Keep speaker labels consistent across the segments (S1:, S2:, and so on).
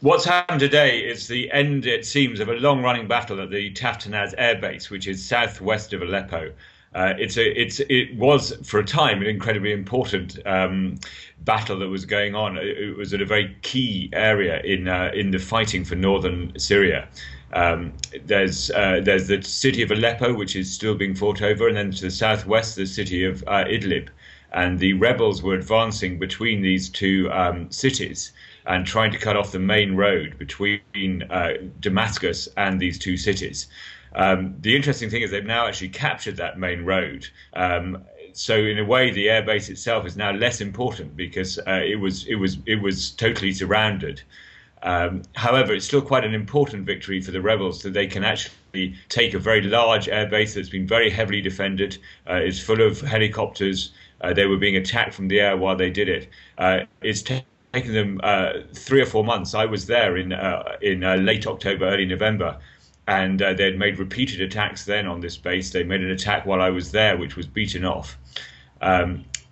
S1: What's happened today is the end, it seems, of a long-running battle at the Taftanaz airbase, which is southwest of Aleppo. It was for a time an incredibly important battle that was going on. It was at a very key area in the fighting for northern Syria. There's the city of Aleppo, which is still being fought over, and then to the southwest, the city of Idlib. And the rebels were advancing between these two cities and trying to cut off the main road between Damascus and these two cities. The interesting thing is they've now actually captured that main road. So in a way, the airbase itself is now less important because it was totally surrounded. However, it's still quite an important victory for the rebels that they can actually take a very large airbase that's been very heavily defended. It's full of helicopters. They were being attacked from the air while they did it. It's taken them 3 or 4 months. I was there in late October, early November, and they had made repeated attacks then on this base. They made an attack while I was there, which was beaten off.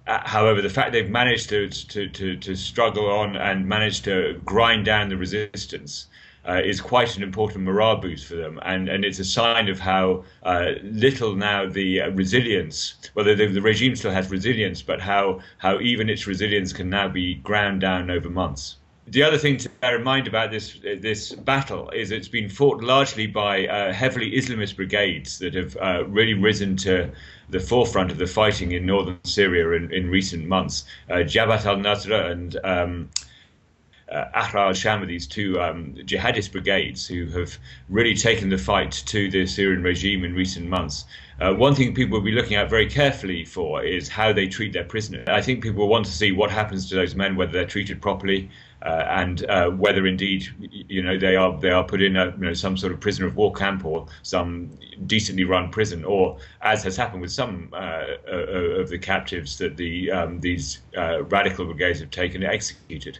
S1: However, the fact they've managed to struggle on and managed to grind down the resistance is quite an important morale boost for them, and it's a sign of how little now the resilience, whether the regime still has resilience, but how even its resilience can now be ground down over months. The other thing to bear in mind about this battle is it's been fought largely by heavily Islamist brigades that have really risen to the forefront of the fighting in northern Syria in recent months. Jabhat al-Nusra and Ahrar al-Sham are these two jihadist brigades who have really taken the fight to the Syrian regime in recent months. One thing people will be looking at very carefully for is how they treat their prisoners. I think people will want to see what happens to those men, whether they're treated properly, and whether indeed they are put in some sort of prisoner of war camp or some decently run prison, or as has happened with some of the captives that these radical brigades have taken and executed.